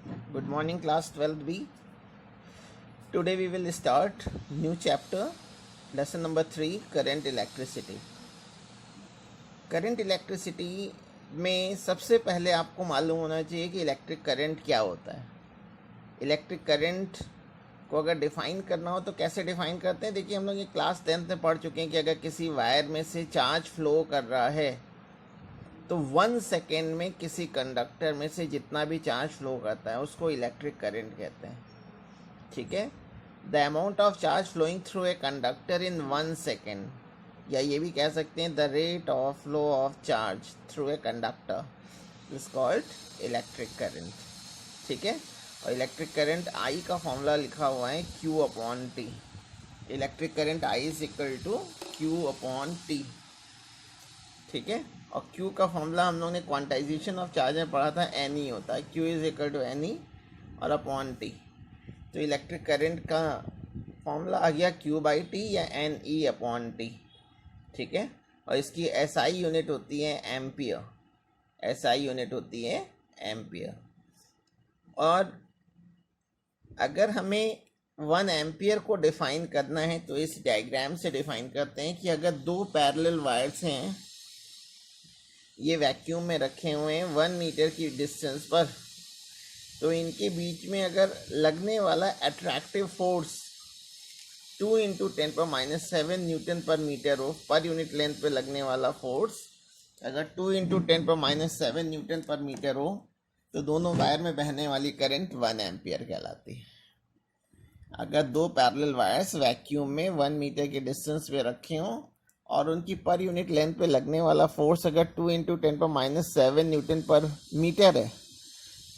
Good morning, class 12 B. Today we will start new chapter, lesson number 3, current electricity. Current electricity में सबसे पहले आपको मालूम होना चाहिए कि इलेक्ट्रिक करंट क्या होता है. इलेक्ट्रिक करंट को अगर डिफाइन करना हो तो कैसे डिफाइन करते हैं. देखिए, हम लोग ये क्लास 10th में पढ़ चुके हैं कि अगर किसी वायर में से चार्ज फ्लो कर रहा है तो 1 सेकेंड में किसी कंडक्टर में से जितना भी चार्ज फ्लो करता है उसको इलेक्ट्रिक करंट कहते हैं. ठीक है. The amount of charge flowing through a conductor in 1 second, या ये भी कह सकते हैं the rate of flow of charge through a conductor is called electric current. ठीक है. और इलेक्ट्रिक करंट आई का फॉर्मूला लिखा हुआ है Q upon T. Electric current I is equal to Q upon T. ठीक है. और Q का फॉर्मूला हम लोग ने क्वांटाइजेशन ऑफ चार्ज में पढ़ा था, NE होता है. Q is equal to NE और अपॉन टी. तो इलेक्ट्रिक करंट का फॉर्मूला आ गया Q बाई टी या NE अपॉन टी. ठीक है. और इसकी SI यूनिट होती है एम्पियर. SI यूनिट होती है एम्पियर. और अगर हमें 1 एम्पियर को डिफाइन करना है तो इस डायग्राम से डिफाइन करते हैं कि अगर दो पैरेलल वायर्स हैं, ये वैक्यूम में रखे हुए हैं 1 मीटर की डिस्टेंस पर, तो इनके बीच में अगर लगने वाला अट्रैक्टिव फोर्स 2 इंटू 10⁻⁷ न्यूटन पर मीटर हो, पर यूनिट लेंथ पे लगने वाला फोर्स अगर 2 इंटू 10⁻⁷ न्यूटन पर मीटर हो, तो दोनों वायर में बहने वाली करंट 1 एम्पियर कहलाती है. अगर दो पैरेलल वायर्स वैक्यूम में 1 मीटर के डिस्टेंस पे रखे हों और उनकी पर यूनिट लेंथ पे लगने वाला फोर्स अगर 2 इंटू 10⁻⁷ न्यूटन पर मीटर है,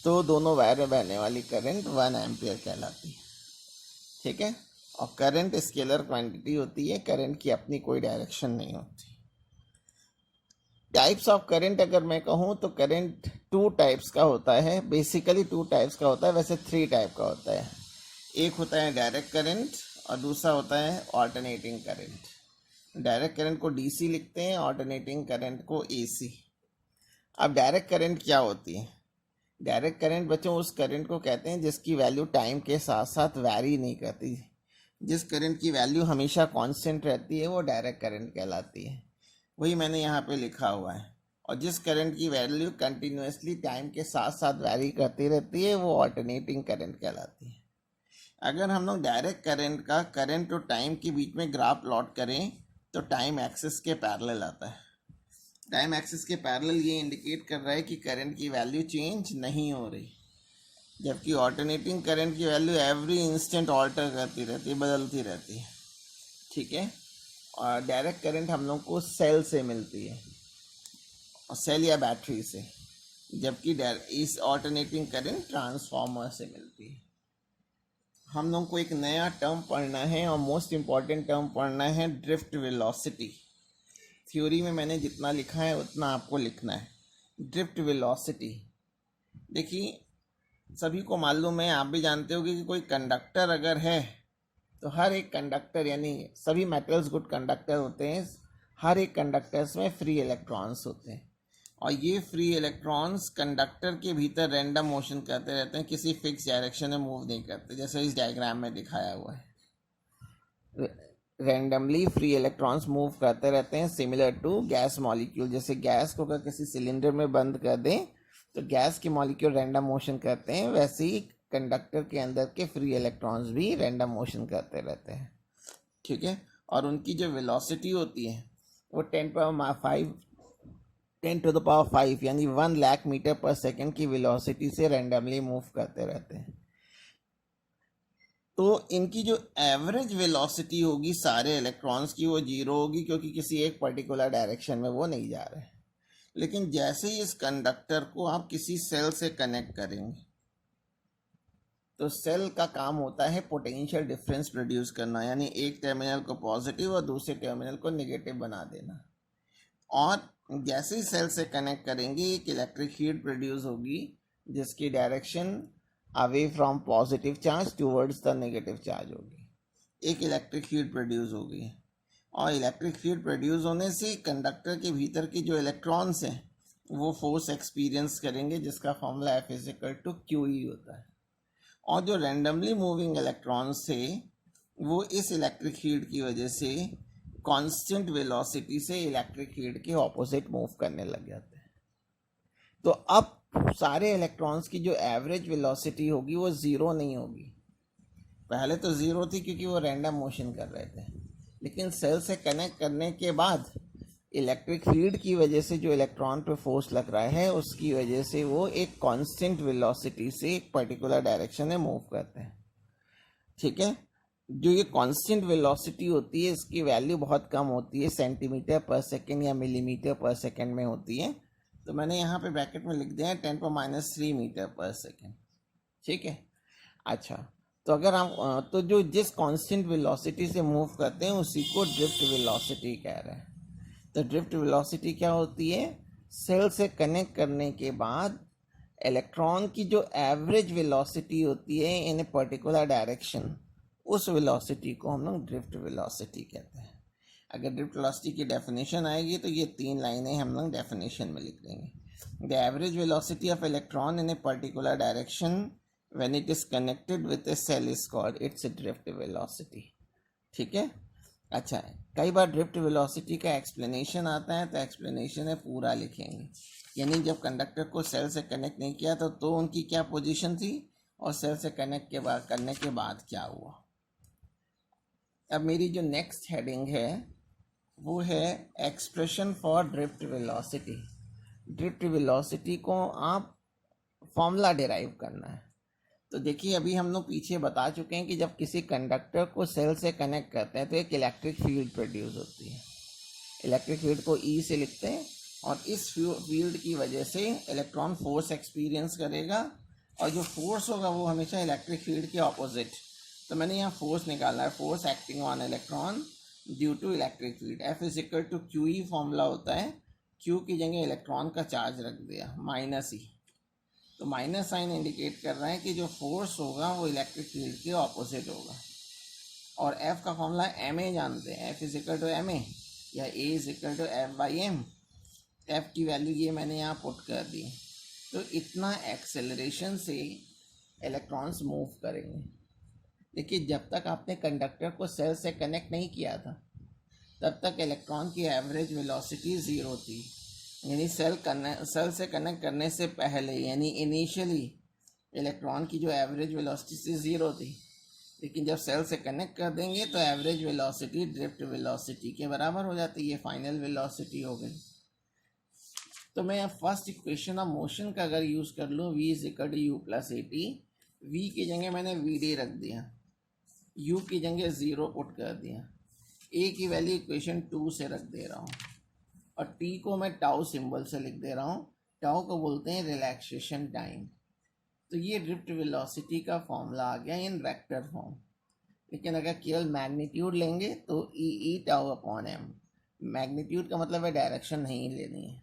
तो दोनों वायर में बहने वाली करंट 1 एम्पियर कहलाती है. ठीक है. और करंट स्केलर क्वांटिटी होती है, करंट की अपनी कोई डायरेक्शन नहीं होती. टाइप्स ऑफ करंट अगर मैं कहूँ तो करंट 2 टाइप्स का होता है. बेसिकली 2 टाइप्स का होता है, वैसे 3 टाइप का होता है. एक होता है डायरेक्ट करंट और दूसरा होता है ऑल्टरनेटिंग करंट. डायरेक्ट करंट को डीसी लिखते हैं, ऑल्टरनेटिंग करंट को एसी. अब डायरेक्ट करंट क्या होती है? डायरेक्ट करंट बच्चों उस करंट को कहते हैं जिसकी वैल्यू टाइम के साथ साथ वैरी नहीं करती. जिस करंट की वैल्यू हमेशा कांस्टेंट रहती है वो डायरेक्ट करंट कहलाती है. वही मैंने यहाँ पे लिखा हुआ है. और जिस करंट की वैल्यू कंटिन्यूसली टाइम के साथ साथ वैरी करती रहती है वो ऑल्टरनेटिंग करंट कहलाती है. अगर हम लोग डायरेक्ट करंट का करंट और टाइम के बीच में ग्राफ प्लॉट करें तो टाइम एक्सिस के पैरेलल आता है. टाइम एक्सिस के पैरेलल ये इंडिकेट कर रहा है कि करंट की वैल्यू चेंज नहीं हो रही, जबकि ऑल्टरनेटिंग करंट की वैल्यू एवरी इंस्टेंट ऑल्टर करती रहती है, बदलती रहती है. ठीक है. और डायरेक्ट करंट हम लोग को सेल से मिलती है, और सेल या बैटरी से, जबकि इस ऑल्टरनेटिंग करंट ट्रांसफार्मर से मिलती है. हम लोग को एक नया टर्म पढ़ना है और मोस्ट इम्पॉर्टेंट टर्म पढ़ना है, ड्रिफ्ट वेलोसिटी. थ्योरी में मैंने जितना लिखा है उतना आपको लिखना है. Drift velocity. देखिए, सभी को मालूम है, आप भी जानते हो कि कोई कंडक्टर अगर है तो हर एक कंडक्टर, यानी सभी मेटल्स गुड कंडक्टर होते हैं, हर एक कंडक्टर्स में फ्री इलेक्ट्रॉन्स होते हैं. और ये फ्री इलेक्ट्रॉन्स कंडक्टर के भीतर रैंडम मोशन करते रहते हैं, किसी फिक्स डायरेक्शन में मूव नहीं करते, जैसे इस डायग्राम में दिखाया हुआ है. रैंडमली फ्री इलेक्ट्रॉन्स मूव करते रहते हैं, सिमिलर टू गैस मॉलिक्यूल. जैसे गैस को अगर किसी सिलेंडर में बंद कर दें तो गैस के मॉलिक्यूल रैंडम मोशन करते हैं, वैसे ही कंडक्टर के अंदर के फ्री इलेक्ट्रॉन्स भी रैंडम मोशन करते रहते हैं. ठीक है. और उनकी जो वेलोसिटी होती है वो 10 टू द पावर 5 यानी 1 लाख मीटर पर सेकेंड की वेलोसिटी से रैंडमली मूव करते रहते हैं. तो इनकी जो एवरेज वेलोसिटी होगी सारे इलेक्ट्रॉन्स की, वो 0 होगी, क्योंकि किसी एक पर्टिकुलर डायरेक्शन में वो नहीं जा रहे. लेकिन जैसे ही इस कंडक्टर को आप किसी सेल से कनेक्ट करेंगे तो सेल का काम होता है पोटेंशियल डिफरेंस प्रोड्यूस करना, यानी एक टर्मिनल को पॉजिटिव और दूसरे टर्मिनल को नेगेटिव बना देना. और जैसे ही सेल से कनेक्ट करेंगे एक इलेक्ट्रिक फील्ड प्रोड्यूस होगी जिसकी direction away from positive charge towards the negative charge होगी. एक इलेक्ट्रिक फील्ड प्रोड्यूस होगी. और इलेक्ट्रिक फील्ड प्रोड्यूस होने से कंडक्टर के भीतर की जो इलेक्ट्रॉन्स हैं वो फोर्स एक्सपीरियंस करेंगे जिसका formula F is equal to Q E होता है। और जो रैंडमली मूविंग इलेक्ट्रॉन्स थे वो इस इलेक्ट्रिक फील्ड की वजह से कांस्टेंट वेलोसिटी से इलेक्ट्रिक फील्ड के ऑपोजिट मूव करने लग जाते हैं। तो अब सारे इलेक्ट्रॉन्स की जो एवरेज वेलोसिटी होगी वो ज़ीरो नहीं होगी। पहले तो ज़ीरो थी क्योंकि वो रैंडम मोशन कर रहे थे, लेकिन सेल से कनेक्ट करने के बाद इलेक्ट्रिक फील्ड की वजह से जो इलेक्ट्रॉन पे फोर्स लग रहा है उसकी वजह से वो एक कांस्टेंट वेलोसिटी से एक पर्टिकुलर डायरेक्शन में मूव करते हैं। ठीक है, जो ये कांस्टेंट वेलोसिटी होती है इसकी वैल्यू बहुत कम होती है, सेंटीमीटर पर सेकेंड या मिलीमीटर पर सेकेंड में होती है। तो मैंने यहाँ पे ब्रैकेट में लिख दिया है 10⁻³ मीटर पर सेकेंड। ठीक है, अच्छा, तो अगर हम तो जो जिस कांस्टेंट वेलोसिटी से मूव करते हैं उसी को ड्रिफ्ट वेलोसिटी कह रहे हैं। तो ड्रिफ्ट वेलोसिटी क्या होती है? सेल से कनेक्ट करने के बाद इलेक्ट्रॉन की जो एवरेज वेलोसिटी होती है इन ए पर्टिकुलर डायरेक्शन, उस वेलोसिटी को हम लोग ड्रिफ्ट वेलोसिटी कहते हैं। अगर ड्रिफ्ट वेलोसिटी की डेफिनेशन आएगी तो ये 3 लाइनें हम लोग डेफिनेशन में लिख देंगे। The average velocity of electron in a particular direction when it is connected with a cell is called its drift velocity. ठीक है, अच्छा, कई बार ड्रिफ्ट वेलोसिटी का एक्सप्लेनेशन आता है तो एक्सप्लेनेशन है पूरा लिखेंगे, यानी जब कंडक्टर को सेल से कनेक्ट नहीं किया तो उनकी क्या पोजीशन थी और सेल से कनेक्ट के बाद करने के बाद क्या हुआ। अब मेरी जो नेक्स्ट हेडिंग है वो है expression for drift velocity. Drift velocity को आप फॉर्मूला डिराइव करना है। तो देखिए, अभी हम लोग पीछे बता चुके हैं कि जब किसी कंडक्टर को सेल से कनेक्ट करते हैं तो एक इलेक्ट्रिक फील्ड प्रोड्यूस होती है। इलेक्ट्रिक फील्ड को ई से लिखते हैं और इस फील्ड की वजह से इलेक्ट्रॉन फोर्स एक्सपीरियंस करेगा और जो फोर्स होगा वो हमेशा इलेक्ट्रिक फील्ड के ऑपोजिट। तो मैंने यहाँ फोर्स निकाला है, force acting on electron due to electric field. F is equal to Q E formula होता है, क्यू की जगह इलेक्ट्रॉन का चार्ज रख दिया -E। तो माइनस साइन इंडिकेट कर रहा है कि जो फोर्स होगा वो इलेक्ट्रिक फील्ड के ऑपोजिट होगा। और F का फॉर्मूला MA जानते हैं, F is equal to MA या A is equal to F/m। F की वैल्यू ये मैंने यहाँ पुट कर दी। तो इतना एक्सेलरेशन से इलेक्ट्रॉन्स मूव करेंगे। देखिए, जब तक आपने कंडक्टर को सेल से कनेक्ट नहीं किया था तब तक इलेक्ट्रॉन की एवरेज वेलोसिटी ज़ीरो थी, यानी सेल से कनेक्ट करने से पहले यानी इनिशियली इलेक्ट्रॉन की जो एवरेज वेलोसिटी ज़ीरो थी। लेकिन जब सेल से कनेक्ट कर देंगे तो एवरेज वेलोसिटी ड्रिफ्ट वेलोसिटी के बराबर हो जाती है, फाइनल वेलोसिटी हो गई। तो मैं फर्स्ट इक्वेशन ऑफ मोशन का अगर यूज़ कर लूँ, v is equal to u plus a t, v की जगह मैंने वी डी रख दिया, u की जगह 0 पुट कर दिया, a की वैल्यू इक्वेशन 2 से रख दे रहा हूँ और t को मैं टाउ सिंबल से लिख दे रहा हूँ। टाउ को बोलते हैं रिलैक्सेशन टाइम। तो ये ड्रिफ्ट वेलोसिटी का फॉर्मूला आ गया इन वेक्टर फॉर्म। लेकिन अगर केवल मैग्नीट्यूड लेंगे तो ई टाउ अपॉन एम, मैग्नीट्यूड का मतलब है डायरेक्शन नहीं लेनी है।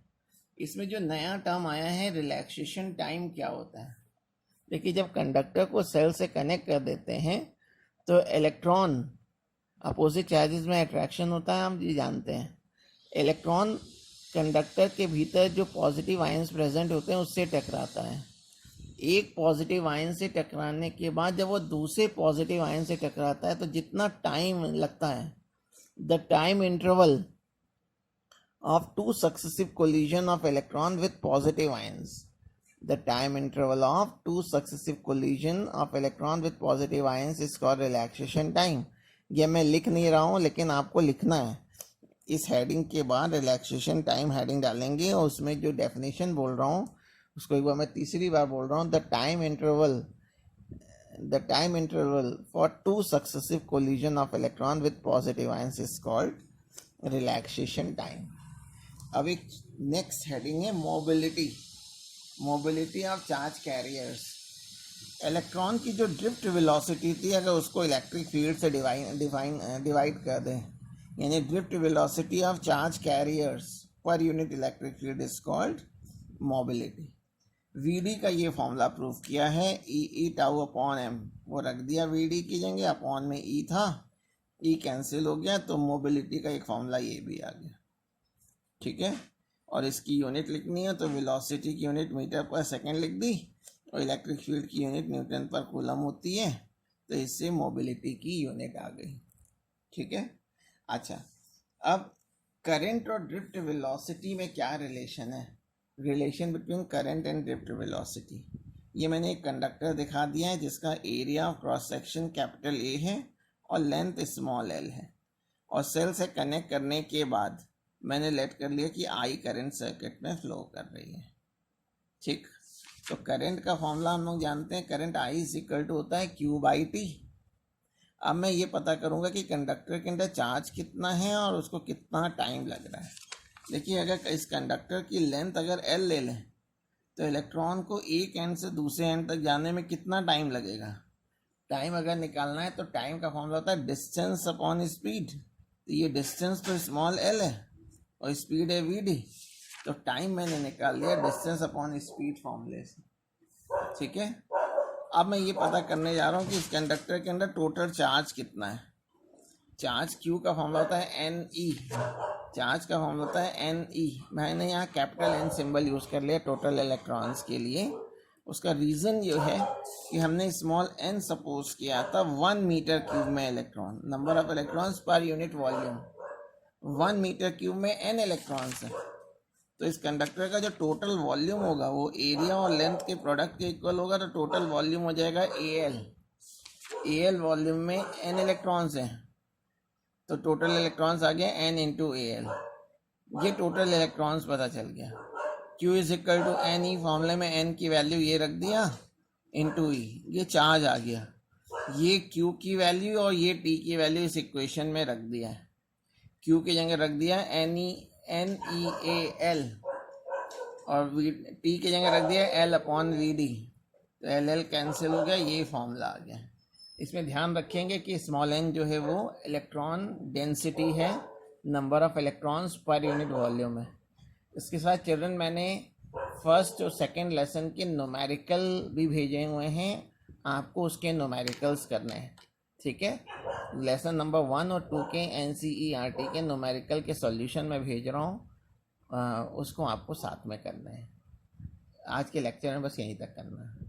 इसमें जो नया टर्म आया है रिलैक्सेशन टाइम क्या होता है? देखिए, जब कंडक्टर को सेल से कनेक्ट कर देते हैं तो इलेक्ट्रॉन अपोजिट चार्जेस में अट्रैक्शन होता है, हम ये जानते हैं। इलेक्ट्रॉन कंडक्टर के भीतर जो पॉजिटिव आयंस प्रेजेंट होते हैं उससे टकराता है। एक पॉजिटिव आयन से टकराने के बाद जब वो दूसरे पॉजिटिव आयन से टकराता है तो जितना टाइम लगता है, the time interval of two successive collision of electron with positive ions, the time interval of two successive collision of electron with positive ions is called relaxation time। ये मैं लिख नहीं रहा हूँ लेकिन आपको लिखना है। इस हेडिंग के बाद रिलैक्सेशन टाइम हेडिंग डालेंगे और उसमें जो डेफिनेशन बोल रहा हूँ उसको एक बार मैं तीसरी बार बोल रहा हूँ, the time interval for two successive collision of electron with positive ions is called relaxation time. अब एक नेक्स्ट हेडिंग है mobility, mobility of charge carriers. Electron की जो ड्रिफ्ट वेलोसिटी थी अगर उसको इलेक्ट्रिक फील्ड से डिवाइड कर दें, यानी drift velocity of charge carriers per unit electric field is called mobility. VD का ये फॉर्मूला प्रूव किया है, ई टाउ अपॉन एम, वो रख दिया वीडी की जगह, अपॉन में ई था, ई कैंसिल हो गया तो मोबिलिटी का एक फॉर्मूला ये भी आ गया। ठीक है, और इसकी यूनिट लिखनी है तो वेलोसिटी की यूनिट मीटर पर सेकेंड लिख दी, और इलेक्ट्रिक फील्ड की यूनिट न्यूटन पर कूलम होती है, तो इससे मोबिलिटी की यूनिट आ गई। ठीक है। अच्छा, अब करंट और ड्रिफ्ट वेलोसिटी में क्या रिलेशन है? Relation between current and drift velocity. ये मैंने एक कंडक्टर दिखा दिया है जिसका area of cross section capital A है और लेंथ स्मॉल एल है, और सेल से कनेक्ट करने के बाद मैंने लेट कर लिया कि आई करंट सर्किट में फ्लो कर रही है। ठीक, तो करंट का फॉर्मूला हम लोग जानते हैं, current I is equal to होता है क्यू बाई टी। अब मैं ये पता करूँगा कि कंडक्टर के अंदर चार्ज कितना है और उसको कितना टाइम लग रहा है। देखिए, अगर इस कंडक्टर की लेंथ अगर एल ले लें तो इलेक्ट्रॉन को एक एंड से दूसरे एंड तक जाने में कितना टाइम लगेगा? टाइम अगर निकालना है तो टाइम का फॉर्मूला होता है डिस्टेंस अपॉन स्पीड। तो ये डिस्टेंस तो स्मॉल एल है और स्पीड है वी डी, तो टाइम मैंने निकाल लिया डिस्टेंस अपॉन स्पीड फॉर्मूले से। ठीक है। अब मैं ये पता करने जा रहा हूँ कि इस कंडक्टर के अंदर टोटल चार्ज कितना है। चार्ज क्यू का फॉर्मूला होता है एन ई, चार्ज का फॉर्मूला होता है एन ई। मैंने यहाँ कैपिटल एन सिंबल यूज़ कर लिया टोटल इलेक्ट्रॉन्स के लिए। उसका रीज़न ये है कि हमने स्मॉल एन सपोज किया था 1 मीटर क्यूब में electron, number of electrons per unit volume. 1 meter cube में n इलेक्ट्रॉन्स है, तो इस कंडक्टर का जो टोटल वॉल्यूम होगा वो एरिया और लेंथ के प्रोडक्ट के इक्वल होगा, तो टोटल वॉल्यूम हो जाएगा AL वॉल्यूम में n इलेक्ट्रॉन्स हैं, तो टोटल इलेक्ट्रॉन्स आ गया n इंटू AL। ये टोटल इलेक्ट्रॉन्स पता चल गया। Q is equal to N E, फॉर्मूले में n की वैल्यू ये रख दिया इंटू ई, ये चार्ज आ गया। ये Q की वैल्यू और ये T की वैल्यू इस इक्वेशन में रख दिया है। Q की जगह रख दिया एन ई ए एल, और T की जगह रख दिया L अपॉन वी डी, तो LL कैंसिल हो गया, ये फॉर्मूला आ गया। इसमें ध्यान रखेंगे कि स्मॉल n जो है वो इलेक्ट्रॉन डेंसिटी है, number of electrons per unit volume है। इसके साथ चिल्ड्रन मैंने फर्स्ट और सेकंड लेसन के न्यूमेरिकल भी भेजे हुए हैं, आपको उसके न्यूमेरिकल्स करने हैं। ठीक है, लेसन नंबर 1 और 2 के NCERT के न्यूमेरिकल के सॉल्यूशन में भेज रहा हूँ, उसको आपको साथ में करना है। आज के लेक्चर में बस यहीं तक करना है।